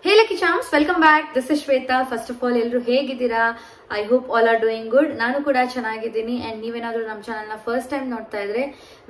Hey Lucky Charms, welcome back. This is Shweta. First of all, ಎಲ್ಲರೂ ಹೇಗಿದ್ದೀರಾ? I hope all are doing good. ನಾನು ಕೂಡ ಚೆನ್ನಾಗಿದ್ದೀನಿ and ನೀವೇನಾದರೂ ನಮ್ಮ ಚಾನೆಲ್ ನ ಫಸ್ಟ್ ಟೈಮ್ ನೋಡ್ತಾ ಇದ್ರೆ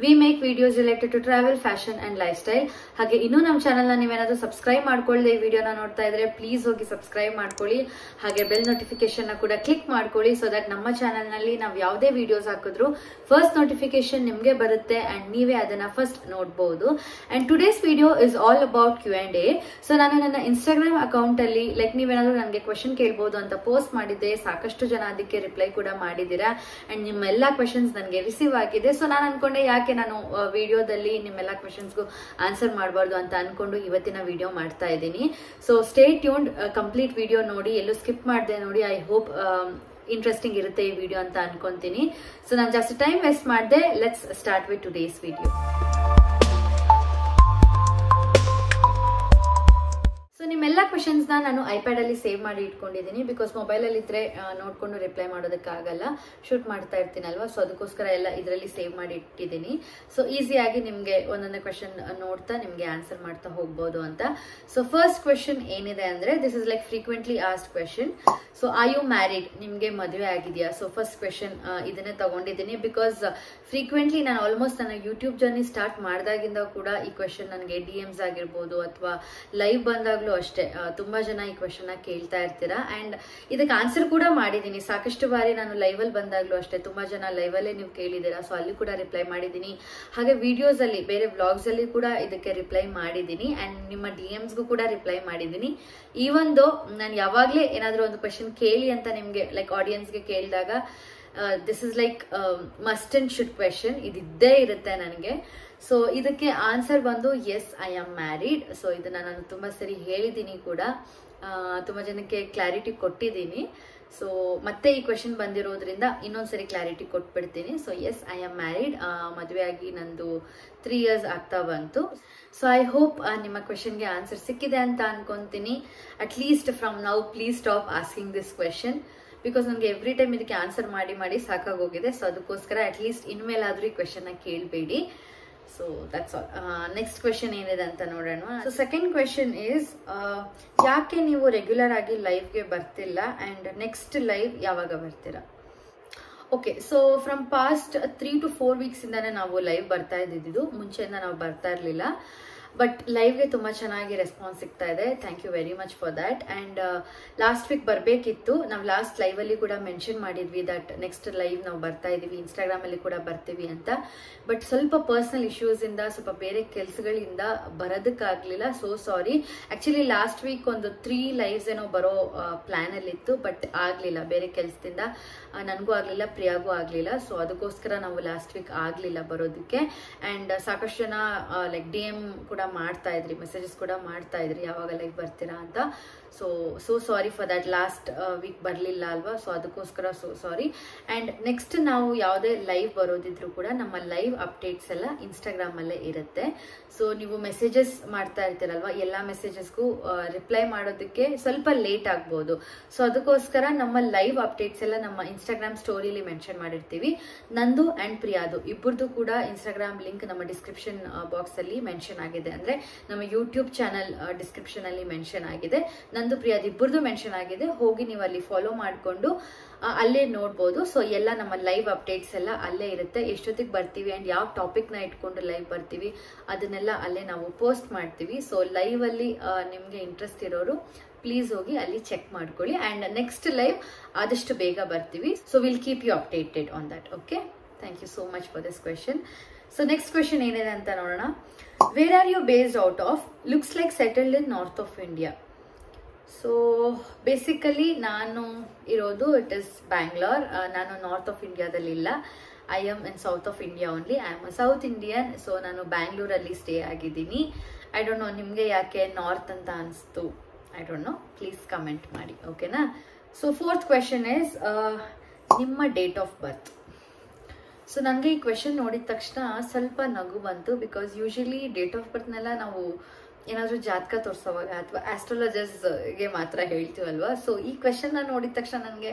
we make videos related to travel, fashion and lifestyle. ಹಾಗೆ ಇನ್ನೂ ನಮ್ಮ ಚಾನೆಲ್ ನ ನೀವೇನಾದರೂ ಸಬ್ಸ್ಕ್ರೈಬ್ ಮಾಡ್ಕೊಳ್ಳದೆ ಈ ವಿಡಿಯೋನ ನೋಡ್ತಾ ಇದ್ರೆ ಪ್ಲೀಸ್ ಹೋಗಿ ಸಬ್ಸ್ಕ್ರೈಬ್ ಮಾಡ್ಕೊಳ್ಳಿ. ಹಾಗೆ ಬೆಲ್ ನೋಟಿಫಿಕೇಶನ್ ನ ಕೂಡ ಕ್ಲಿಕ್ ಮಾಡ್ಕೊಳ್ಳಿ so that ನಮ್ಮ ಚಾನೆಲ್ ನಲ್ಲಿ ನಾವು ಯಾವುದೇ ವಿಡಿಯೋಸ್ ಹಾಕಿದ್ರು ಫಸ್ಟ್ ನೋಟಿಫಿಕೇಶನ್ ನಿಮಗೆ ಬರುತ್ತೆ and ನೀವೇ ಅದನ್ನ ಫಸ್ಟ್ ನೋಡಬಹುದು. And today's video is all about Q&A. So ನಾನು ನನ್ನ Instagram ಅಕೌಂಟ್ ಅಲ್ಲಿ ಲೈಕ್ ನೀವೇನಾದ್ರೂ ನನಗೆ ಕ್ವೆಶ್ಚನ್ ಕೇಳಬಹುದು ಅಂತ ಪೋಸ್ಟ್ ಮಾಡಿದ್ದೆ. ಸಾಕಷ್ಟು ಜನ ಅದಕ್ಕೆ ರಿಪ್ಲೈ ಕೂಡ ಮಾಡಿದ್ದೀರಾ ಅಂಡ್ ನಿಮ್ಮ ಎಲ್ಲಾ ಕ್ವೆಶ್ಚನ್ಸ್ ನನಗೆ ರಿಸೀವ್ ಆಗಿದೆ. ಸೊ ನಾನು ಅನ್ಕೊಂಡೆ ಯಾಕೆ ನಾನು ವಿಡಿಯೋದಲ್ಲಿ ನಿಮ್ಮೆಲ್ಲಾ ಕ್ವೆಶ್ಚನ್ಸ್ಗೂ ಆನ್ಸರ್ ಮಾಡಬಾರ್ದು ಅಂತ ಅನ್ಕೊಂಡು ಇವತ್ತಿನ ವಿಡಿಯೋ ಮಾಡ್ತಾ ಇದ್ದೀನಿ. So stay tuned, complete video ನೋಡಿ, ಎಲ್ಲೂ ಸ್ಕಿಪ್ ಮಾಡದೆ ನೋಡಿ. ಐ ಹೋಪ್ ಇಂಟ್ರೆಸ್ಟಿಂಗ್ ಇರುತ್ತೆ ಈ ವಿಡಿಯೋ ಅಂತ ಅನ್ಕೊಂತೀನಿ. ಸೊ ನಾನು ಜಾಸ್ತಿ ಟೈಮ್ ವೇಸ್ಟ್ ಮಾಡದೆ let's start with today's video. ನಿಮ್ಮೆಲ್ಲ ಕ್ವೆಶನ್ಸ್ ನಾನು ಐಪ್ಯಾಡ್ ಅಲ್ಲಿ ಸೇವ್ ಮಾಡಿ ಇಟ್ಕೊಂಡಿದ್ದೀನಿ. ಬಿಕಾಸ್ ಮೊಬೈಲ್ ಅಲ್ಲಿ ಇದ್ರೆ ನೋಡ್ಕೊಂಡು ರಿಪ್ಲೈ ಮಾಡೋದಕ್ಕಾಗಲ್ಲ, ಶೂಟ್ ಮಾಡ್ತಾ ಇರ್ತೀನಲ್ವಾ. ಸೊ ಅದಕ್ಕೋಸ್ಕರ ಎಲ್ಲ ಇದರಲ್ಲಿ ಸೇವ್ ಮಾಡಿ ಇಟ್ಟಿದ್ದೀನಿ. ಸೊ ಈಸಿಯಾಗಿ ನಿಮ್ಗೆ ಒಂದೊಂದೇ ಕ್ವೆಶನ್ ನೋಡ್ತಾ ನಿಮ್ಗೆ ಆನ್ಸರ್ ಮಾಡ್ತಾ ಹೋಗ್ಬೋದು ಅಂತ. ಸೊ ಫಸ್ಟ್ ಕ್ವೆಶನ್ ಏನಿದೆ ಅಂದ್ರೆ this is like frequently asked question. So are you married? ನಿಮ್ಗೆ ಮದುವೆ ಆಗಿದೆಯಾ? ಸೊ ಫಸ್ಟ್ ಕ್ವೆಶನ್ ಇದನ್ನೇ ತಗೊಂಡಿದ್ದೀನಿ ಬಿಕಾಸ್ ಫ್ರೀಕ್ವೆಂಟ್ಲಿ ನಾನು ಆಲ್ಮೋಸ್ಟ್ ನನ್ನ ಯೂಟ್ಯೂಬ್ ಜರ್ನಿ ಸ್ಟಾರ್ಟ್ ಮಾಡಿದಾಗಿಂದ ಕೂಡ ಈ ಕ್ವೆಶನ್ ನನಗೆ DMs ಆಗಿರ್ಬೋದು ಅಥವಾ ಲೈವ್ ಬಂದಾಗ್ಲೂ ಅಷ್ಟೇ ತುಂಬಾ ಜನ ಈ ಕ್ವೆಶನ್ ಕೇಳ್ತಾ ಇರ್ತೀರಾ. ಅಂಡ್ ಇದಕ್ಕೆ ಆನ್ಸರ್ ಕೂಡ ಮಾಡಿದೀನಿ ಸಾಕಷ್ಟು ಬಾರಿ. ನಾನು ಲೈವ್ ಅಲ್ಲಿ ಬಂದಾಗ್ಲೂ ಅಷ್ಟೇ ತುಂಬಾ ಜನ ಲೈವ್ ಅಲ್ಲೇ ನೀವು ಕೇಳಿದ್ದೀರಾ. ಸೊ ಅಲ್ಲಿ ಕೂಡ ರಿಪ್ಲೈ ಮಾಡಿದೀನಿ. ಹಾಗೆ ವಿಡಿಯೋಸ್ ಅಲ್ಲಿ ಬೇರೆ ವ್ಲಾಗ್ಸ್ ಅಲ್ಲಿ ಕೂಡ ಇದಕ್ಕೆ ರಿಪ್ಲೈ ಮಾಡಿದೀನಿ ಅಂಡ್ ನಿಮ್ಮ DMsಗೂ ಕೂಡ ರಿಪ್ಲೈ ಮಾಡಿದೀನಿ. ಈವನ್ ದೋ ನಾನು ಯಾವಾಗ್ಲೇ ಏನಾದ್ರೂ ಒಂದು ಕ್ವೆಶನ್ ಕೇಳಿ ಅಂತ ನಿಮ್ಗೆ ಲೈಕ್ ಆಡಿಯನ್ಸ್ಗೆ ಕೇಳಿದಾಗ this is like must and should question ಇದಿದ್ದೇ ಇರುತ್ತೆ ನನಗೆ. ಸೊ ಇದಕ್ಕೆ ಆನ್ಸರ್ ಬಂದು yes, I am married. So ಇದನ್ನ ನಾನು ತುಂಬಾ ಸರಿ ಹೇಳಿದ್ದೀನಿ ಕೂಡ, ತುಂಬಾ ಜನಕ್ಕೆ ಕ್ಲಾರಿಟಿ ಕೊಟ್ಟಿದ್ದೀನಿ. ಸೊ ಮತ್ತೆ ಈ ಕ್ವೆಶನ್ ಬಂದಿರೋದ್ರಿಂದ ಇನ್ನೊಂದ್ಸರಿ ಕ್ಲಾರಿಟಿ ಕೊಟ್ಬಿಡ್ತೀನಿ. So yes, I am married. ಮದುವೆ ಆಗಿ ನಂದು 3 years ಆಗ್ತಾ ಬಂತು. ಸೊ ಐ ಹೋಪ್ ನಿಮ್ಮ ಕ್ವೆಶನ್ಗೆ ಆನ್ಸರ್ ಸಿಕ್ಕಿದೆ ಅಂತ ಅನ್ಕೊಂತೀನಿ. At least from now please stop asking this question because ನನಗೆ ಎವ್ರಿ ಟೈಮ್ ಇದಕ್ಕೆ ಆನ್ಸರ್ ಮಾಡಿ ಮಾಡಿ ಸಾಕಾಗೋಗಿದೆ. ಸೊ ಅದಕ್ಕೋಸ್ಕರ ಅಟ್ ಲೀಸ್ಟ್ ಇನ್ಮೇಲಾದ್ರೂ ಈ ಕ್ವೆಶನ್ ಕೇಳಬೇಡಿ. So that's all. Next question ಏನಿದೆ ಅಂತ ನೋಡೋಣ. ಸೊ ಸೆಕೆಂಡ್ ಕ್ವೆಶನ್ ಇಸ್ ಯಾಕೆ ನೀವು ರೆಗ್ಯುಲರ್ ಆಗಿ ಲೈವ್ಗೆ ಬರ್ತಿಲ್ಲ ಅಂಡ್ ನೆಕ್ಸ್ಟ್ ಲೈವ್ ಯಾವಾಗ ಬರ್ತೀರಾ? Okay, so from past 3 to 4 weeks ಇಂದಾನೆ ನಾವು ಲೈವ್ ಬರ್ತಾ ಇದ್ದಿದ್ದು. ಮುಂಚೆಯಿಂದ ನಾವು ಬರ್ತಾ ಇರಲಿಲ್ಲ. ಬಟ್ ಲೈವ್ಗೆ ತುಂಬಾ ಚೆನ್ನಾಗಿ ರೆಸ್ಪಾನ್ಸ್ ಸಿಗ್ತಾ ಇದೆ. Thank you very much for that. And last week ಬರಬೇಕಿತ್ತು. ನಾವು ಲಾಸ್ಟ್ ಲೈವ್ ಅಲ್ಲಿ ಕೂಡ ಮೆನ್ಷನ್ ಮಾಡಿದ್ವಿ ದಟ್ ನೆಕ್ಸ್ಟ್ ಲೈವ್ ನಾವು ಬರ್ತಾ ಇದೀವಿ, ಇನ್ಸ್ಟಾಗ್ರಾಮ್ ಅಲ್ಲಿ ಕೂಡ ಬರ್ತೀವಿ ಅಂತ. ಬಟ್ ಸ್ವಲ್ಪ ಪರ್ಸನಲ್ ಇಶ್ಯೂಸ್ ಇಂದ, ಸ್ವಲ್ಪ ಬೇರೆ ಕೆಲಸಗಳಿಂದ ಬರೋದಕ್ಕಾಗ್ಲಿಲ್ಲ. So sorry. Actually last week ಒಂದು 3 lives ಏನೋ ಬರೋ ಪ್ಲಾನ್ ಅಲ್ಲಿ ಇತ್ತು, ಬಟ್ ಆಗ್ಲಿಲ್ಲ. ಬೇರೆ ಕೆಲಸದಿಂದ ನನಗೂ ಆಗ್ಲಿಲ್ಲ, ಪ್ರಿಯಾಗೂ ಆಗ್ಲಿಲ್ಲ. ಸೊ ಅದಕ್ಕೋಸ್ಕರ ನಾವು ಲಾಸ್ಟ್ ವೀಕ್ ಆಗ್ಲಿಲ್ಲ ಬರೋದಕ್ಕೆ. ಅಂಡ್ ಸಾಕಷ್ಟು ಜನ ಲೈಕ್ DM ಕೂಡ ಮಾಡ್ತಾ ಇದ್ರಿ, ಮೆಸೇಜಸ್ ಕೂಡ ಮಾಡ್ತಾ ಇದ್ರಿ ಯಾವಾಗ ಲೈವ್ ಬರ್ತೀರಾ ಅಂತ. So sorry for that. Last week ಬರ್ಲಿಲ್ಲ ಅಲ್ವಾ, ಸೊ ಅದಕ್ಕೋಸ್ಕರ ಸೊ ಸಾರಿ. ಅಂಡ್ ನೆಕ್ಸ್ಟ್ ನಾವು ಯಾವುದೇ ಲೈವ್ ಬರೋದಿದ್ರು ಕೂಡ ನಮ್ಮ ಲೈವ್ ಅಪ್ಡೇಟ್ಸ್ ಎಲ್ಲ ಇನ್ಸ್ಟಾಗ್ರಾಮ್ ಅಲ್ಲೇ ಇರುತ್ತೆ. ಸೊ ನೀವು ಮೆಸೇಜಸ್ ಮಾಡ್ತಾ ಇರ್ತೀರಲ್ವಾ, ಎಲ್ಲಾ ಮೆಸೇಜಸ್ಗೂ ರಿಪ್ಲೈ ಮಾಡೋದಕ್ಕೆ ಸ್ವಲ್ಪ ಲೇಟ್ ಆಗ್ಬೋದು. ಸೊ ಅದಕ್ಕೋಸ್ಕರ ನಮ್ಮ ಲೈವ್ ಅಪ್ಡೇಟ್ಸ್ ಎಲ್ಲ ನಮ್ಮ ಇನ್ಸ್ಟಾಗ್ರಾಮ್ ಸ್ಟೋರಿಲಿ ಮೆನ್ಷನ್ ಮಾಡಿರ್ತೀವಿ. ನಂದು ಅಂಡ್ ಪ್ರಿಯಾದು ಇಬ್ಬರದು ಕೂಡ ಇನ್ಸ್ಟಾಗ್ರಾಮ್ ಲಿಂಕ್ ನಮ್ಮ ಡಿಸ್ಕ್ರಿಪ್ಷನ್ ಬಾಕ್ಸ್ ಅಲ್ಲಿ ಮೆನ್ಷನ್ ಆಗಿದೆ. ಅಂದ್ರೆ ನಮ್ಮ ಯೂಟ್ಯೂಬ್ ಚಾನಲ್ ಡಿಸ್ಕ್ರಿಪ್ಷನ್ ಅಲ್ಲಿ ಮೆನ್ಷನ್ ಆಗಿದೆ. ನಂದು ಪ್ರಿಯಾದ್ ಇಬ್ಬರದು ಮೆನ್ಷನ್ ಆಗಿದೆ. ಹೋಗಿ ನೀವು ಅಲ್ಲಿ ಫಾಲೋ ಮಾಡಿಕೊಂಡು ಅಲ್ಲೇ ನೋಡ್ಬೋದು. ಸೊ ಎಲ್ಲ ನಮ್ಮ ಲೈವ್ ಅಪ್ಡೇಟ್ಸ್ ಎಲ್ಲ ಅಲ್ಲೇ ಇರುತ್ತೆ. ಎಷ್ಟೊತ್ತಿಗೆ ಬರ್ತೀವಿ ಅಂಡ್ ಯಾವ ಟಾಪಿಕ್ ನ ಇಟ್ಕೊಂಡು ಲೈವ್ ಬರ್ತೀವಿ ಅದನ್ನೆಲ್ಲ ಅಲ್ಲೇ ನಾವು ಪೋಸ್ಟ್ ಮಾಡ್ತೀವಿ. ಸೊ ಲೈವ್ ಅಲ್ಲಿ ನಿಮ್ಗೆ ಇಂಟ್ರೆಸ್ಟ್ ಇರೋರು ಪ್ಲೀಸ್ ಹೋಗಿ ಅಲ್ಲಿ ಚೆಕ್ ಮಾಡ್ಕೊಳ್ಳಿ. ಅಂಡ್ ನೆಕ್ಸ್ಟ್ ಲೈವ್ ಆದಷ್ಟು ಬೇಗ ಬರ್ತೀವಿ. So will keep you updated on that. Okay, thank you so much for this question. So next question ಏನಿದೆ ಅಂತ ನೋಡೋಣ. Where are you based out of? Looks like settled in north of India. So basically ನಾನು ಇರೋದು it is Bangalore. ನಾನು north of ಇಂಡಿಯಾದಲ್ಲಿ ಇಲ್ಲ. I am in south of India only. I am a south Indian. So ನಾನು ಬ್ಯಾಂಗ್ಳೂರಲ್ಲಿ stay ಆಗಿದ್ದೀನಿ. I don't know ನಿಮಗೆ ಯಾಕೆ ನಾರ್ತ್ ಅಂತ ಅನಿಸ್ತು. I don't know, please comment ಮಾಡಿ. ಓಕೆನಾ? ಸೊ ಫೋರ್ತ್ ಕ್ವೆಶನ್ ಇಸ್ ನಿಮ್ಮ ಡೇಟ್ ಆಫ್ ಬರ್ತ್. ಸೊ ನನಗೆ ಈ ಕ್ವೆಶನ್ ನೋಡಿದ ತಕ್ಷಣ ಸ್ವಲ್ಪ ನಗು ಬಂತು. ಬಿಕಾಸ್ ಯೂಶಲಿ ಡೇಟ್ ಆಫ್ ಬರ್ತ್ನೆಲ್ಲ ನಾವು ಏನಾದರೂ ಜಾತಕ ತೋರಿಸೋವಾಗ ಅಥವಾ ಆಸ್ಟ್ರಾಲಜರ್ಸ್ಗೆ ಮಾತ್ರ ಹೇಳ್ತೀವಲ್ವಾ. ಸೊ ಈ ಕ್ವೆಶನ್ ನೋಡಿದ ತಕ್ಷಣ ನನಗೆ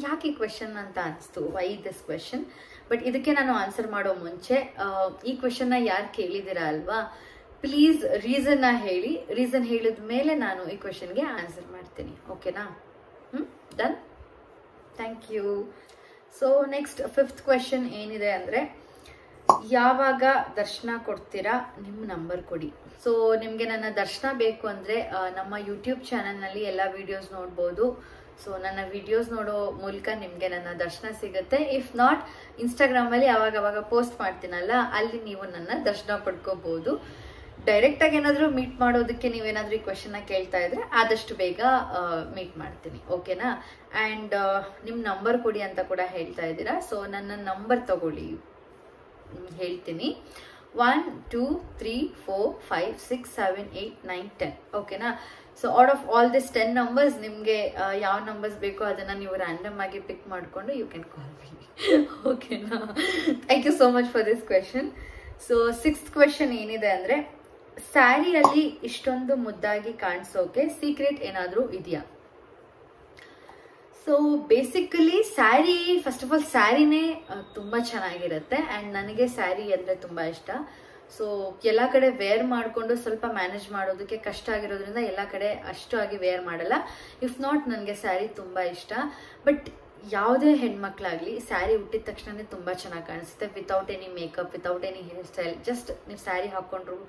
ಯಾಕೆ ಈ ಕ್ವೆಶನ್ ಅಂತ ಅನಿಸ್ತು. Why this question? ಬಟ್ ಇದಕ್ಕೆ ನಾನು ಆನ್ಸರ್ ಮಾಡೋ ಮುಂಚೆ ಈ ಕ್ವೆಶನ್ನ ಯಾರು ಕೇಳಿದ್ದೀರಾ ಅಲ್ವಾ, ಪ್ಲೀಸ್ ರೀಸನ್ನ ಹೇಳಿ. ರೀಸನ್ ಹೇಳಿದ ಮೇಲೆ ನಾನು ಈ ಕ್ವೆಶನ್ಗೆ ಆನ್ಸರ್ ಮಾಡ್ತೀನಿ. ಓಕೆನಾ? Done. Thank you. So next 5th question ಏನಿದೆ ಅಂದರೆ, ಯಾವಾಗ ದರ್ಶನ ಕೊಡ್ತೀರಾ? ನಿಮ್ಮ ನಂಬರ್ ಕೊಡಿ. ಸೊ ನಿಮಗೆ ನನ್ನ ದರ್ಶನ ಬೇಕು ಅಂದರೆ ನಮ್ಮ ಯೂಟ್ಯೂಬ್ ಚಾನಲ್ನಲ್ಲಿ ಎಲ್ಲ ವಿಡಿಯೋಸ್ ನೋಡ್ಬೋದು. ಸೊ ನನ್ನ ವಿಡಿಯೋಸ್ ನೋಡೋ ಮೂಲಕ ನಿಮಗೆ ನನ್ನ ದರ್ಶನ ಸಿಗುತ್ತೆ. ಇಫ್ ನಾಟ್, ಇನ್ಸ್ಟಾಗ್ರಾಮಲ್ಲಿ ಅವಾಗ ಪೋಸ್ಟ್ ಮಾಡ್ತೀನಲ್ಲ, ಅಲ್ಲಿ ನೀವು ನನ್ನ ದರ್ಶನ ಪಡ್ಕೋಬಹುದು. ಡೈರೆಕ್ಟಾಗಿ ಏನಾದರೂ ಮೀಟ್ ಮಾಡೋದಕ್ಕೆ ನೀವೇನಾದರೂ ಈ ಕ್ವೆಶನ್ನ ಕೇಳ್ತಾ ಇದ್ರೆ ಆದಷ್ಟು ಬೇಗ ಮೀಟ್ ಮಾಡ್ತೀನಿ. ಓಕೆನಾ? ಆ್ಯಂಡ್ ನಿಮ್ಮ ನಂಬರ್ ಕೊಡಿ ಅಂತ ಕೂಡ ಹೇಳ್ತಾ ಇದ್ದೀರಾ. ಸೊ ನನ್ನ ನಂಬರ್ ತಗೊಳ್ಳಿ, ಹೇಳ್ತೀನಿ. 1 2 3 4 5 6 7 8 9 10. ಓಕೆನಾ? So out of all this 10 numbers ನಿಮಗೆ ಯಾವ ನಂಬರ್ಸ್ ಬೇಕೋ ಅದನ್ನು ನೀವು ರ್ಯಾಂಡಮ್ ಆಗಿ ಪಿಕ್ ಮಾಡಿಕೊಂಡು ಯು ಕ್ಯಾನ್ ಕಾಲ್ ಮೀ. ಓಕೆನಾ? Thank you so much for this question. So 6th question ಏನಿದೆ ಅಂದರೆ, ಸ್ಯಾರಿಯಲ್ಲಿ ಇಷ್ಟೊಂದು ಮುದ್ದಾಗಿ ಕಾಣಿಸೋಕೆ ಸೀಕ್ರೆಟ್ ಏನಾದರೂ ಇದೆಯಾ? So basically sari, first of all ಸ್ಯಾರಿನೇ ತುಂಬ ಚೆನ್ನಾಗಿರುತ್ತೆ. ಆ್ಯಂಡ್ ನನಗೆ ಸ್ಯಾರಿ ಅಂದರೆ ತುಂಬ ಇಷ್ಟ. ಸೊ ಎಲ್ಲ ಕಡೆ ವೇರ್ ಮಾಡಿಕೊಂಡು ಸ್ವಲ್ಪ ಮ್ಯಾನೇಜ್ ಮಾಡೋದಕ್ಕೆ ಕಷ್ಟ ಆಗಿರೋದ್ರಿಂದ ಎಲ್ಲ ಕಡೆ ಅಷ್ಟು ಆಗಿ ವೇರ್ ಮಾಡಲ್ಲ. ಇಫ್ ನಾಟ್, ನನಗೆ ಸ್ಯಾರಿ ತುಂಬ ಇಷ್ಟ. ಬಟ್ ಯಾವುದೇ ಹೆಣ್ಮಕ್ಳಾಗಲಿ ಸ್ಯಾರಿ ಹುಟ್ಟಿದ ತಕ್ಷಣನೇ ತುಂಬ ಚೆನ್ನಾಗಿ ಕಾಣಿಸುತ್ತೆ. Without any makeup, without any hair style, just ನೀವು ಸ್ಯಾರಿ ಹಾಕ್ಕೊಂಡ್ರು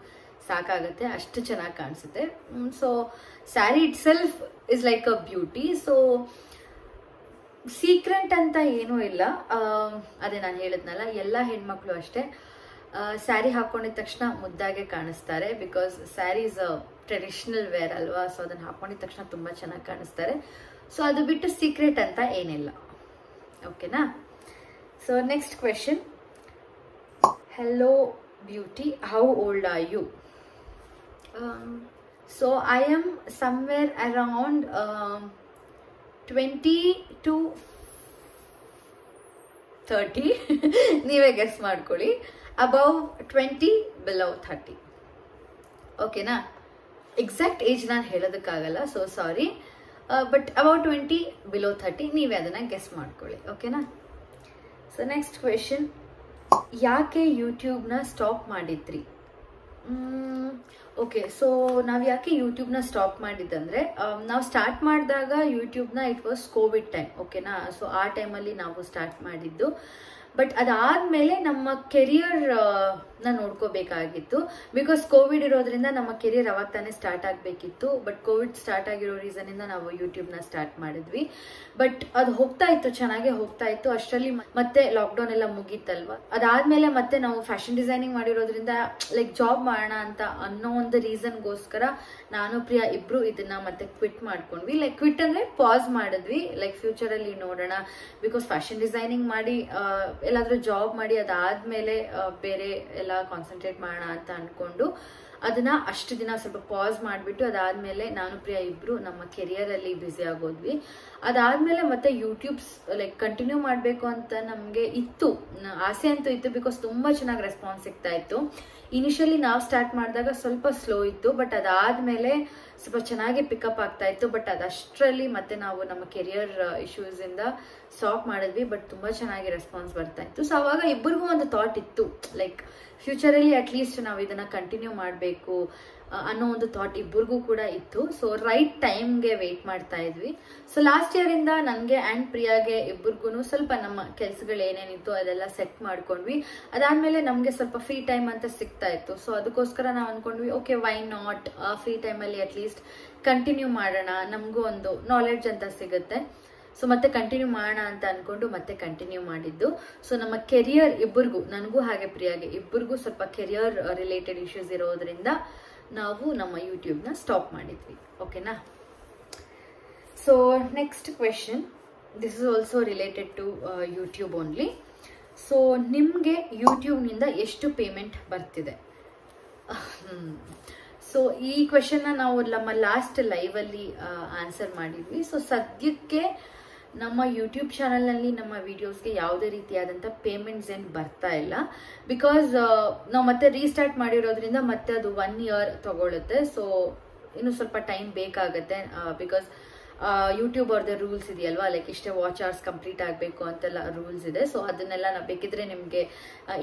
ಸಾಕಾಗುತ್ತೆ, ಅಷ್ಟು ಚೆನ್ನಾಗಿ ಕಾಣಿಸುತ್ತೆ. So sari it self is like a beauty. So secret ಅಂತ ಏನೂ ಇಲ್ಲ. ಅದೇ ನಾನು ಹೇಳಿದ್ನಲ್ಲ, ಎಲ್ಲ ಹೆಣ್ಮಕ್ಳು ಅಷ್ಟೇ ಸ್ಯಾರಿ ಹಾಕೊಂಡಿದ ತಕ್ಷಣ ಮುದ್ದಾಗೆ ಕಾಣಿಸ್ತಾರೆ. Because sari is a traditional wear ಅಲ್ವಾ. ಸೊ ಅದನ್ನು ಹಾಕೊಂಡಿದ ತಕ್ಷಣ ತುಂಬ ಚೆನ್ನಾಗಿ ಕಾಣಿಸ್ತಾರೆ. ಸೊ ಅದು ಬಿಟ್ಟು ಸೀಕ್ರೆಟ್ ಅಂತ ಏನಿಲ್ಲ. ಓಕೆನಾ? So next question, hello beauty, how old are you? So I am somewhere around 20 to 30. ನೀವೇ ಗೆಸ್ ಮಾಡ್ಕೊಳ್ಳಿ. Above 20, below 30. ಓಕೆನಾ? ಎಕ್ಸಾಕ್ಟ್ ಏಜ್ ನಾನು ಹೇಳೋದಕ್ಕಾಗಲ್ಲ, so sorry. But above 20, below 30, ನೀವೇ ಅದನ್ನು ಗೆಸ್ ಮಾಡ್ಕೊಳ್ಳಿ. ಓಕೆನಾ? ಸೊ ನೆಕ್ಸ್ಟ್ ಕ್ವೆಶನ್, ಯಾಕೆ ಯೂಟ್ಯೂಬ್ನ ಸ್ಟಾಪ್ ಮಾಡಿದ್ರಿ? ಓಕೆ, ಸೊ ನಾವು ಯಾಕೆ ಯೂಟ್ಯೂಬ್ನ ಸ್ಟಾಪ್ ಮಾಡಿದ್ದಂದರೆ, ನಾವು ಸ್ಟಾರ್ಟ್ ಮಾಡಿದಾಗ ಯೂಟ್ಯೂಬ್ನ ಇಟ್ ವಾಸ್ ಕೋವಿಡ್ ಟೈಮ್. ಓಕೆನಾ? ಸೊ ಆ ಟೈಮಲ್ಲಿ ನಾವು ಸ್ಟಾರ್ಟ್ ಮಾಡಿದ್ದು. ಬಟ್ ಅದಾದಮೇಲೆ ನಮ್ಮ ಕೆರಿಯರ್ನ ನೋಡ್ಕೋಬೇಕಾಗಿತ್ತು. ಬಿಕಾಸ್ ಕೋವಿಡ್ ಇರೋದ್ರಿಂದ ನಮ್ಮ ಕೆರಿಯರ್ ಅವಾಗ ತಾನೇ ಸ್ಟಾರ್ಟ್ ಆಗಬೇಕಿತ್ತು. ಬಟ್ ಕೋವಿಡ್ ಸ್ಟಾರ್ಟ್ ಆಗಿರೋ ರೀಸನಿಂದ ನಾವು ಯೂಟ್ಯೂಬ್ನ ಸ್ಟಾರ್ಟ್ ಮಾಡಿದ್ವಿ. ಬಟ್ ಅದು ಹೋಗ್ತಾ ಇತ್ತು, ಚೆನ್ನಾಗೇ ಹೋಗ್ತಾ ಇತ್ತು. ಅಷ್ಟರಲ್ಲಿ ಮತ್ತೆ ಲಾಕ್ಡೌನ್ ಎಲ್ಲ ಮುಗೀತಲ್ವ. ಅದಾದಮೇಲೆ ಮತ್ತೆ ನಾವು ಫ್ಯಾಷನ್ ಡಿಸೈನಿಂಗ್ ಮಾಡಿರೋದ್ರಿಂದ ಲೈಕ್ ಜಾಬ್ ಮಾಡೋಣ ಅಂತ ಅನ್ನೋ ಒಂದು ರೀಸನ್ಗೋಸ್ಕರ ನಾನು ಪ್ರಿಯಾ ಇಬ್ರು ಇದನ್ನ ಮತ್ತೆ ಕ್ವಿಟ್ ಮಾಡ್ಕೊಂಡ್ವಿ. ಲೈಕ್ ಕ್ವಿಟ್ ಅಂದರೆ ಪಾಸ್ ಮಾಡಿದ್ವಿ. ಲೈಕ್ ಫ್ಯೂಚರಲ್ಲಿ ನೋಡೋಣ, ಬಿಕಾಸ್ ಫ್ಯಾಷನ್ ಡಿಸೈನಿಂಗ್ ಮಾಡಿ ಎಲ್ಲಾದರೂ ಜಾಬ್ ಮಾಡಿ ಅದಾದಮೇಲೆ ಬೇರೆ ಎಲ್ಲ ಕಾನ್ಸಂಟ್ರೇಟ್ ಮಾಡೋಣ ಅಂತ ಅಂದ್ಕೊಂಡು ಅದನ್ನ ಅಷ್ಟು ದಿನ ಸ್ವಲ್ಪ ಪಾಸ್ ಮಾಡಿಬಿಟ್ಟು ಅದಾದಮೇಲೆ ನಾನು ಪ್ರಿಯಾ ಇಬ್ರು ನಮ್ಮ ಕೆರಿಯರಲ್ಲಿ ಬ್ಯುಸಿ ಆಗೋದ್ವಿ. ಅದಾದಮೇಲೆ ಮತ್ತೆ ಯೂಟ್ಯೂಬ್ಸ್ ಲೈಕ್ ಕಂಟಿನ್ಯೂ ಮಾಡಬೇಕು ಅಂತ ನಮಗೆ ಇತ್ತು, ಆಸೆ ಅಂತೂ ಇತ್ತು. ಬಿಕಾಸ್ ತುಂಬ ಚೆನ್ನಾಗಿ ರೆಸ್ಪಾನ್ಸ್ ಸಿಗ್ತಾ ಇತ್ತು. ಇನಿಷಿಯಲಿ ನಾವು ಸ್ಟಾರ್ಟ್ ಮಾಡಿದಾಗ ಸ್ವಲ್ಪ ಸ್ಲೋ ಇತ್ತು, ಬಟ್ ಅದಾದಮೇಲೆ ಸ್ವಲ್ಪ ಚೆನ್ನಾಗಿ ಪಿಕಪ್ ಆಗ್ತಾ ಇತ್ತು. ಬಟ್ ಅದಷ್ಟರಲ್ಲಿ ಮತ್ತೆ ನಾವು ನಮ್ಮ ಕೆರಿಯರ್ ಇಶ್ಯೂಸಿಂದ ಸ್ಟಾಪ್ ಮಾಡಿದ್ವಿ. ಬಟ್ ತುಂಬ ಚೆನ್ನಾಗಿ ರೆಸ್ಪಾನ್ಸ್ ಬರ್ತಾ ಇತ್ತು. ಸೊ ಅವಾಗ ಇಬ್ಬರಿಗೂ ಒಂದು ಥಾಟ್ ಇತ್ತು, ಲೈಕ್ ಫ್ಯೂಚರಲ್ಲಿ ಅಟ್ಲೀಸ್ಟ್ ನಾವು ಇದನ್ನು ಕಂಟಿನ್ಯೂ ಮಾಡಬೇಕು ಅನ್ನೋ ಒಂದು ಥಾಟ್ ಇಬ್ಬರಿಗೂ ಕೂಡ ಇತ್ತು. ಸೊ ರೈಟ್ ಟೈಮ್ಗೆ ವೆಯ್ಟ್ ಮಾಡ್ತಾ ಇದ್ವಿ. ಸೊ ಲಾಸ್ಟ್ ಇಯರಿಂದ ನನಗೆ ಆ್ಯಂಡ್ ಪ್ರಿಯಾಗೆ ಇಬ್ಬರಿಗೂ ಸ್ವಲ್ಪ ನಮ್ಮ ಕೆಲಸಗಳು ಏನೇನಿತ್ತು ಅದೆಲ್ಲ ಸೆಟ್ ಮಾಡ್ಕೊಂಡ್ವಿ. ಅದಾದಮೇಲೆ ನಮಗೆ ಸ್ವಲ್ಪ ಫ್ರೀ ಟೈಮ್ ಅಂತ ಸಿಗ್ತಾ ಇತ್ತು. ಸೊ ಅದಕ್ಕೋಸ್ಕರ ನಾವು ಅಂದ್ಕೊಂಡ್ವಿ, ಓಕೆ ವೈ ನಾಟ್, ಫ್ರೀ ಟೈಮಲ್ಲಿ ಅಟ್ಲೀಸ್ಟ್ ಕಂಟಿನ್ಯೂ ಮಾಡೋಣ, ನಮಗೂ ಒಂದು ನಾಲೆಡ್ಜ್ ಅಂತ ಸಿಗುತ್ತೆ. ಸೊ ಮತ್ತೆ ಕಂಟಿನ್ಯೂ ಮಾಡೋಣ ಅಂತ ಅಂದ್ಕೊಂಡು ಮತ್ತೆ ಕಂಟಿನ್ಯೂ ಮಾಡಿದ್ದು. ಸೊ ನಮ್ಮ ಕೆರಿಯರ್ ಇಬ್ಬರಿಗೂ, ನನಗೂ ಹಾಗೆ ಪ್ರಿಯಾಗೆ ಇಬ್ಬರಿಗೂ ಸ್ವಲ್ಪ ಕೆರಿಯರ್ ರಿಲೇಟೆಡ್ ಇಶ್ಯೂಸ್ ಇರೋದ್ರಿಂದ ನಾವು ನಮ್ಮ ಯೂಟ್ಯೂಬ್ನ ಸ್ಟಾಪ್ ಮಾಡಿದ್ವಿ. ಓಕೆನಾ? So next question, this is also related to YouTube only. So ನಿಮಗೆ ಯೂಟ್ಯೂಬ್ನಿಂದ ಎಷ್ಟು ಪೇಮೆಂಟ್ ಬರ್ತಿದೆ? ಸೊ ಈ ಕ್ವೆಶನ್ನ ನಾವು ನಮ್ಮ ಲಾಸ್ಟ್ ಲೈವಲ್ಲಿ ಆನ್ಸರ್ ಮಾಡಿದ್ವಿ. ಸೊ ಸದ್ಯಕ್ಕೆ ನಮ್ಮ ಯೂಟ್ಯೂಬ್ ಚಾನಲ್ನಲ್ಲಿ ನಮ್ಮ ವಿಡಿಯೋಸ್ಗೆ ಯಾವುದೇ ರೀತಿಯಾದಂಥ ಪೇಮೆಂಟ್ಸ್ ಏನು ಬರ್ತಾ ಇಲ್ಲ. ಬಿಕಾಸ್ ನಾವು ಮತ್ತೆ ರೀಸ್ಟಾರ್ಟ್ ಮಾಡಿರೋದ್ರಿಂದ ಮತ್ತೆ ಅದು 1 year ತಗೊಳುತ್ತೆ. ಸೊ ಇನ್ನು ಸ್ವಲ್ಪ ಟೈಮ್ ಬೇಕಾಗುತ್ತೆ. ಬಿಕಾಸ್ ಯೂಟ್ಯೂಬ್ ಅವ್ರದ್ದು ರೂಲ್ಸ್ ಇದೆಯಲ್ವಾ, ಲೈಕ್ ಇಷ್ಟೇ ವಾಚ್ ಅವರ್ಸ್ ಕಂಪ್ಲೀಟ್ ಆಗಬೇಕು ಅಂತೆಲ್ಲ ರೂಲ್ಸ್ ಇದೆ. ಸೊ ಅದನ್ನೆಲ್ಲ ನಾವು ಬೇಕಿದ್ರೆ ನಿಮಗೆ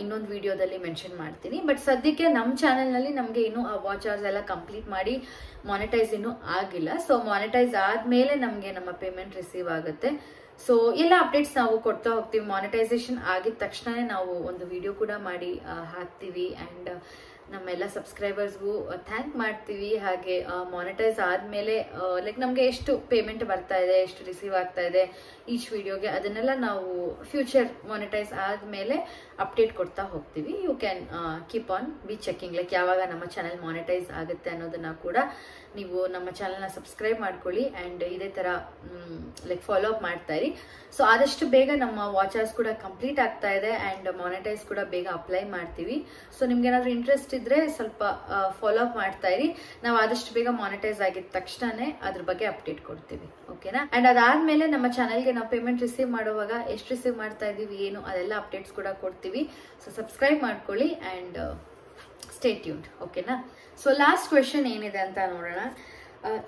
ಇನ್ನೊಂದು ವಿಡಿಯೋದಲ್ಲಿ ಮೆನ್ಷನ್ ಮಾಡ್ತೀನಿ. ಬಟ್ ಸದ್ಯಕ್ಕೆ ನಮ್ಮ ಚಾನೆಲ್ನಲ್ಲಿ ನಮಗೆ ಇನ್ನೂ ಆ ವಾಚ್ ಅವರ್ಸ್ ಎಲ್ಲ ಕಂಪ್ಲೀಟ್ ಮಾಡಿ ಮಾನಿಟೈಸ್ ಇನ್ನೂ ಆಗಿಲ್ಲ. ಸೊ ಮಾನಿಟೈಸ್ ಆದಮೇಲೆ ನಮಗೆ ನಮ್ಮ ಪೇಮೆಂಟ್ ರಿಸೀವ್ ಆಗುತ್ತೆ. ಸೊ ಎಲ್ಲ ಅಪ್ಡೇಟ್ಸ್ ನಾವು ಕೊಡ್ತಾ ಹೋಗ್ತೀವಿ. ಮಾನಿಟೈಸೇಷನ್ ಆಗಿದ ತಕ್ಷಣನೇ ನಾವು ಒಂದು ವಿಡಿಯೋ ಕೂಡ ಮಾಡಿ ಹಾಕ್ತೀವಿ. ಆ್ಯಂಡ್ ನಮ್ಮೆಲ್ಲ ಸಬ್ಸ್ಕ್ರೈಬರ್ಸ್ಗೂ ಥ್ಯಾಂಕ್ ಮಾಡ್ತೀವಿ. ಹಾಗೆ ಮಾನಿಟೈಸ್ ಆದಮೇಲೆ ಲೈಕ್ ನಮಗೆ ಎಷ್ಟು ಪೇಮೆಂಟ್ ಬರ್ತಾ ಇದೆ, ಎಷ್ಟು ರಿಸೀವ್ ಆಗ್ತಾ ಇದೆ ಈಚ್ ವಿಡಿಯೋಗೆ, ಅದನ್ನೆಲ್ಲ ನಾವು ಫ್ಯೂಚರ್ ಮಾನಿಟೈಸ್ ಆದಮೇಲೆ ಅಪ್ಡೇಟ್ ಕೊಡ್ತಾ ಹೋಗ್ತೀವಿ. You can keep on be checking, like ಯಾವಾಗ ನಮ್ಮ ಚಾನೆಲ್ ಮಾನಿಟೈಸ್ ಆಗುತ್ತೆ ಅನ್ನೋದನ್ನ ಕೂಡ ನೀವು ನಮ್ಮ ಚಾನೆಲ್ನ ಸಬ್ಸ್ಕ್ರೈಬ್ ಮಾಡ್ಕೊಳ್ಳಿ. ಆ್ಯಂಡ್ ಇದೇ ಥರ ಲೈಕ್ ಫಾಲೋ ಅಪ್ ಮಾಡ್ತಾ ಇರಿ. ಸೊ ಆದಷ್ಟು ಬೇಗ ನಮ್ಮ ವಾಚ್ ಅವರ್ಸ್ ಕೂಡ ಕಂಪ್ಲೀಟ್ ಆಗ್ತಾ ಇದೆ ಆ್ಯಂಡ್ ಮಾನಿಟೈಸ್ ಕೂಡ ಬೇಗ ಅಪ್ಲೈ ಮಾಡ್ತೀವಿ. ಸೊ ನಿಮ್ಗೆ ಏನಾದರೂ ಇಂಟ್ರೆಸ್ಟ್ ಇದ್ರೆ ಸ್ವಲ್ಪ ಫಾಲೋ ಅಪ್ ಮಾಡ್ತಾ ಇರಿ. ನಾವು ಆದಷ್ಟು ಬೇಗ ಮಾನಿಟೈಸ್ ಆಗಿದ ತಕ್ಷಣನೇ ಅದ್ರ ಬಗ್ಗೆ ಅಪ್ಡೇಟ್ ಕೊಡ್ತೀವಿ, ಓಕೆನಾ. ಅಂಡ್ ಅದಾದ್ಮೇಲೆ ನಮ್ಮ ಚಾನೆಲ್ಗೆ ನಾವು ಪೇಮೆಂಟ್ ರಿಸೀವ್ ಮಾಡುವಾಗ ಎಷ್ಟು ರಿಸೀವ್ ಮಾಡ್ತಾ ಇದೀವಿ ಏನು ಅದೆಲ್ಲ ಅಪ್ಡೇಟ್ಸ್ ಕೂಡ ಕೊಡ್ತೀವಿ. ಸೊ ಸಬ್ಸ್ಕ್ರೈಬ್ ಮಾಡ್ಕೊಳ್ಳಿ ಆ್ಯಂಡ್ ಸ್ಟೇ ಟ್ಯೂನ್ಡ್, ಓಕೆನಾ. ಸೊ ಲಾಸ್ಟ್ ಕ್ವೆಶನ್ ಏನಿದೆ ಅಂತ ನೋಡೋಣ.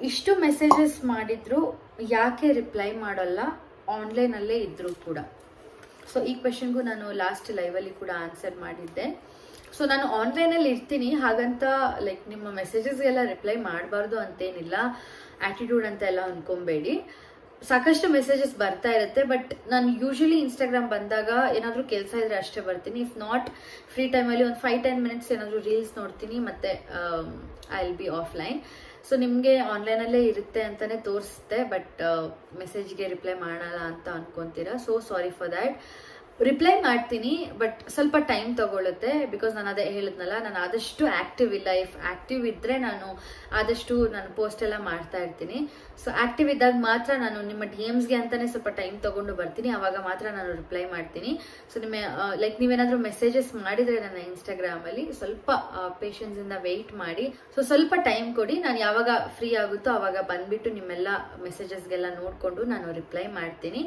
ಇಷ್ಟು ಮೆಸೇಜಸ್ ಮಾಡಿದ್ರು ಯಾಕೆ ರಿಪ್ಲೈ ಮಾಡೋಲ್ಲ ಆನ್ಲೈನಲ್ಲೇ ಇದ್ರೂ ಕೂಡ? ಸೊ ಈ ಕ್ವೆಶನ್ಗೂ ನಾನು ಲಾಸ್ಟ್ ಲೈವಲ್ಲಿ ಕೂಡ ಆನ್ಸರ್ ಮಾಡಿದ್ದೆ. ಸೊ ನಾನು ಆನ್ಲೈನಲ್ಲಿ ಇರ್ತೀನಿ, ಹಾಗಂತ ಲೈಕ್ ನಿಮ್ಮ ಮೆಸೇಜಸ್ಗೆಲ್ಲ ರಿಪ್ಲೈ ಮಾಡಬಾರ್ದು ಅಂತೇನಿಲ್ಲ, ಆಟಿಟ್ಯೂಡ್ ಅಂತ ಎಲ್ಲ ಅನ್ಕೊಂಬೇಡಿ. ಸಾಕಷ್ಟು ಮೆಸೇಜಸ್ ಬರ್ತಾ ಇರುತ್ತೆ. ಬಟ್ ನಾನು ಯೂಶಲಿ ಇನ್ಸ್ಟಾಗ್ರಾಮ್ ಬಂದಾಗ ಏನಾದರೂ ಕೆಲಸ ಇದ್ರೆ ಅಷ್ಟೇ ಬರ್ತೀನಿ. ಇಫ್ ನಾಟ್ ಫ್ರೀ ಟೈಮಲ್ಲಿ ಒಂದು 5-10 ಮಿನಿಟ್ಸ್ ಏನಾದರೂ ರೀಲ್ಸ್ ನೋಡ್ತೀನಿ, ಮತ್ತೆ I will be offline. So ನಿಮಗೆ ಆನ್ಲೈನಲ್ಲೇ ಇರುತ್ತೆ ಅಂತಾನೆ ತೋರಿಸುತ್ತೆ, ಬಟ್ ಮೆಸೇಜ್ಗೆ ರಿಪ್ಲೈ ಮಾಡಲ್ಲ ಅಂತ ಅನ್ಕೊಂತೀರಾ. So sorry for that. Reply ಮಾಡ್ತೀನಿ, ಬಟ್ ಸ್ವಲ್ಪ ಟೈಮ್ ತಗೊಳುತ್ತೆ. ಬಿಕಾಸ್ ನಾನು ಅದೇ ಹೇಳಿದ್ನಲ್ಲ, ನಾನು ಆದಷ್ಟು ಆಕ್ಟಿವ್ ಇಲ್ಲ. ಇಫ್ ಆಕ್ಟಿವ್ ಇದ್ರೆ ನಾನು ಆದಷ್ಟು ನಾನು ಪೋಸ್ಟ್ ಎಲ್ಲ ಮಾಡ್ತಾ ಇರ್ತೀನಿ. ಸೊ ಆಕ್ಟಿವ್ ಇದ್ದಾಗ ಮಾತ್ರ ನಾನು ನಿಮ್ಮ DMಸ್ಗೆ ಅಂತಾನೆ ಸ್ವಲ್ಪ ಟೈಮ್ ತಗೊಂಡು ಬರ್ತೀನಿ, ಅವಾಗ ಮಾತ್ರ ನಾನು ರಿಪ್ಲೈ ಮಾಡ್ತೀನಿ. ಸೊ ನಿಮ್ಮ ಲೈಕ್ ನೀವೇನಾದ್ರೂ ಮೆಸೇಜಸ್ ಮಾಡಿದ್ರೆ ನನ್ನ ಇನ್ಸ್ಟಾಗ್ರಾಮ್ ಅಲ್ಲಿ ಸ್ವಲ್ಪ ಪೇಷನ್ಸ್ ಇಂದ ವೆಯ್ಟ್ ಮಾಡಿ. ಸೊ ಸ್ವಲ್ಪ ಟೈಮ್ ಕೊಡಿ. ನಾನು ಯಾವಾಗ ಫ್ರೀ ಆಗುತ್ತೋ ಅವಾಗ ಬಂದ್ಬಿಟ್ಟು ನಿಮ್ಮೆಲ್ಲ ಮೆಸೇಜಸ್ಗೆಲ್ಲ ನೋಡ್ಕೊಂಡು ನಾನು ರಿಪ್ಲೈ ಮಾಡ್ತೀನಿ.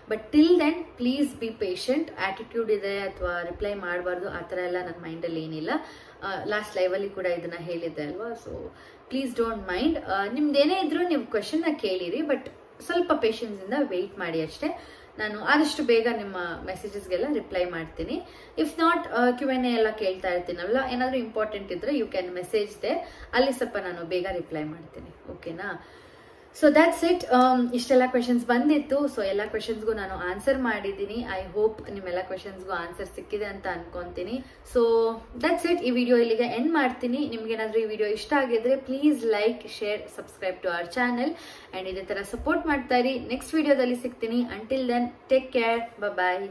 But till then please be patient. Attitude ಇದೆ ಅಥವಾ ರಿಪ್ಲೈ ಮಾಡಬಾರ್ದು ಆ ಥರ ಎಲ್ಲ ನನ್ನ ಮೈಂಡಲ್ಲಿ ಏನಿಲ್ಲ. ಲಾಸ್ಟ್ ಲೈವಲ್ಲಿ ಕೂಡ ಇದನ್ನ ಹೇಳಿದ್ದೆ ಅಲ್ವಾ. So please don't mind. ನಿಮ್ದೇನೇ ಇದ್ರೂ ನೀವು ಕ್ವೆಶನ್ನ ಕೇಳಿರಿ, ಬಟ್ ಸ್ವಲ್ಪ ಪೇಷನ್ಸ್ ಇಂದ ವೆಯ್ಟ್ ಮಾಡಿ ಅಷ್ಟೇ. ನಾನು ಆದಷ್ಟು ಬೇಗ ನಿಮ್ಮ ಮೆಸೇಜಸ್ಗೆಲ್ಲ ರಿಪ್ಲೈ ಮಾಡ್ತೀನಿ. ಇಫ್ ನಾಟ್ Q&A ಎಲ್ಲ ಕೇಳ್ತಾ ಇರ್ತೀನಲ್ಲ, ಏನಾದರೂ ಇಂಪಾರ್ಟೆಂಟ್ ಇದ್ರೆ ಯು ಕ್ಯಾನ್ ಮೆಸೇಜ್ ದೇ, ಅಲ್ಲಿ ಸ್ವಲ್ಪ ನಾನು ಬೇಗ ರಿಪ್ಲೈ ಮಾಡ್ತೀನಿ, ಓಕೆನಾ. So that's it. ಇಷ್ಟೆಲ್ಲ ಕ್ವೆಶನ್ಸ್ ಬಂದಿತ್ತು. ಸೊ ಎಲ್ಲ ಕ್ವೆಶನ್ಸ್ಗೂ ನಾನು ಆನ್ಸರ್ ಮಾಡಿದ್ದೀನಿ. ಐ ಹೋಪ್ ನಿಮ್ಮೆಲ್ಲ ಕ್ವೆಶನ್ಸ್ಗೂ ಆನ್ಸರ್ ಸಿಕ್ಕಿದೆ ಅಂತ ಅನ್ಕೊಂತೀನಿ. So that's it. ಈ ವಿಡಿಯೋ ಇಲ್ಲಿಗೆ ಎಂಡ್ ಮಾಡ್ತೀನಿ. ನಿಮ್ಗೇನಾದ್ರೂ ಈ ವಿಡಿಯೋ ಇಷ್ಟ ಆಗಿದ್ರೆ please like, share, subscribe to our channel and ಇದೇ ಥರ ಸಪೋರ್ಟ್ ಮಾಡ್ತಾ ಇರಿ. ನೆಕ್ಸ್ಟ್ ವಿಡಿಯೋದಲ್ಲಿ ಸಿಗ್ತೀನಿ. ಅಂಟಿಲ್ ದೆನ್ ಟೇಕ್ ಕೇರ್, ಬಾಯ್.